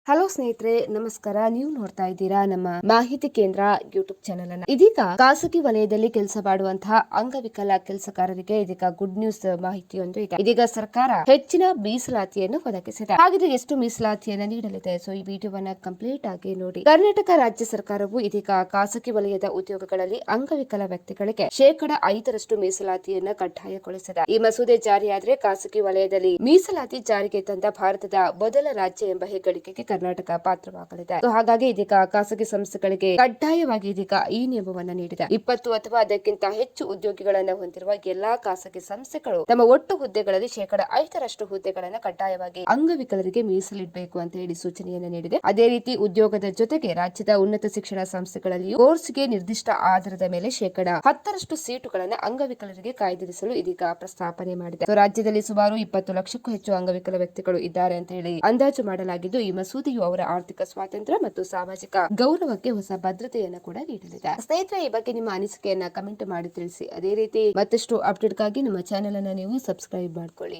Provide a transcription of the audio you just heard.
Hello ಸ್ನೇಹಿತರೆ, ನಮಸ್ಕಾರ. ನೀವು ನೋಡ್ತಾ ಇದ್ದೀರಾ ನಮ್ಮ ಮಾಹಿತಿ ಕೇಂದ್ರ ಯೂಟ್ಯೂಬ್ ಚಾನೆಲ್ ಅನ್ನ. ಇದೀಗ ಖಾಸಗಿ ವಲಯದಲ್ಲಿ ಕೆಲಸ ಮಾಡುವಂತಹ ಅಂಗವಿಕಲ ಕೆಲಸಗಾರರಿಗೆ ಇದೀಗ ಗುಡ್ ನ್ಯೂಸ್ ಮಾಹಿತಿಯೊಂದು ಇದೆ. ಇದೀಗ ಸರ್ಕಾರ ಹೆಚ್ಚಿನ ಮೀಸಲಾತಿಯನ್ನು ಒದಗಿಸಿದೆ. ಹಾಗಿದ್ರೆ ಎಷ್ಟು ಮೀಸಲಾತಿಯನ್ನು ನೀಡಲಿದೆ? ಸೊ ಈ ವಿಡಿಯೋವನ್ನ ಕಂಪ್ಲೀಟ್ ಆಗಿ ನೋಡಿ. ಕರ್ನಾಟಕ ರಾಜ್ಯ ಸರ್ಕಾರವು ಇದೀಗ ಖಾಸಗಿ ವಲಯದ ಉದ್ಯೋಗಗಳಲ್ಲಿ ಅಂಗವಿಕಲ ವ್ಯಕ್ತಿಗಳಿಗೆ 5% ಮೀಸಲಾತಿಯನ್ನ ಕಡ್ಡಾಯಗೊಳಿಸಿದೆ. ಈ ಮಸೂದೆ ಜಾರಿಯಾದರೆ ಖಾಸಗಿ ವಲಯದಲ್ಲಿ ಮೀಸಲಾತಿ ಜಾರಿಗೆ ತಂದ ಭಾರತದ ಮೊದಲ ರಾಜ್ಯ ಎಂಬ ಹೆಗ್ಗಳಿಕೆಗೆ ಕರ್ನಾಟಕ ಪಾತ್ರವಾಗಲಿದೆ. ಹಾಗಾಗಿ ಇದೀಗ ಖಾಸಗಿ ಸಂಸ್ಥೆಗಳಿಗೆ ಕಡ್ಡಾಯವಾಗಿ ಇದೀಗ ಈ ನಿಯಮವನ್ನ ನೀಡಿದೆ. 20 ಅಥವಾ ಅದಕ್ಕಿಂತ ಹೆಚ್ಚು ಉದ್ಯೋಗಿಗಳನ್ನ ಹೊಂದಿರುವ ಎಲ್ಲಾ ಖಾಸಗಿ ಸಂಸ್ಥೆಗಳು ತಮ್ಮ ಒಟ್ಟು ಹುದ್ದೆಗಳಲ್ಲಿ 5% ಹುದ್ದೆಗಳನ್ನ ಕಡ್ಡಾಯವಾಗಿ ಅಂಗವಿಕಲರಿಗೆ ಮೀಸಲಿಡಬೇಕು ಅಂತ ಹೇಳಿ ಸೂಚನೆಯನ್ನು ನೀಡಿದೆ. ಅದೇ ರೀತಿ ಉದ್ಯೋಗದ ಜೊತೆಗೆ ರಾಜ್ಯದ ಉನ್ನತ ಶಿಕ್ಷಣ ಸಂಸ್ಥೆಗಳಲ್ಲಿಯೂ ಕೋರ್ಸ್ಗೆ ನಿರ್ದಿಷ್ಟ ಆಧಾರದ ಮೇಲೆ 10% ಸೀಟುಗಳನ್ನು ಅಂಗವಿಕಲರಿಗೆ ಕಾಯ್ದಿರಿಸಲು ಇದೀಗ ಪ್ರಸ್ತಾಪನೆ ಮಾಡಿದೆ. ರಾಜ್ಯದಲ್ಲಿ ಸುಮಾರು 20 ಲಕ್ಷಕ್ಕೂ ಹೆಚ್ಚು ಅಂಗವಿಕಲ ವ್ಯಕ್ತಿಗಳು ಇದ್ದಾರೆ ಅಂತ ಹೇಳಿ ಅಂದಾಜು ಮಾಡಲಾಗಿದ್ದು, ಈ ಮಸೂದೆಯು ಅವರ ಆರ್ಥಿಕ ಸ್ವಾತಂತ್ರ್ಯ ಮತ್ತು ಸಾಮಾಜಿಕ ಗೌರವಕ್ಕೆ ಹೊಸ ಭದ್ರತೆಯನ್ನು ಕೂಡ ನೀಡಲಿದೆ. ಸ್ನೇಹಿತರೆ, ಈ ಬಗ್ಗೆ ನಿಮ್ಮ ಅನಿಸಿಕೆಯನ್ನ ಕಮೆಂಟ್ ಮಾಡಿ ತಿಳಿಸಿ. ಅದೇ ರೀತಿ ಮತ್ತಷ್ಟು ಅಪ್ಡೇಟ್ಗಾಗಿ ನಮ್ಮ ಚಾನೆಲ್ ಅನ್ನ ನೀವು ಸಬ್ಸ್ಕ್ರೈಬ್ ಮಾಡ್ಕೊಳ್ಳಿ.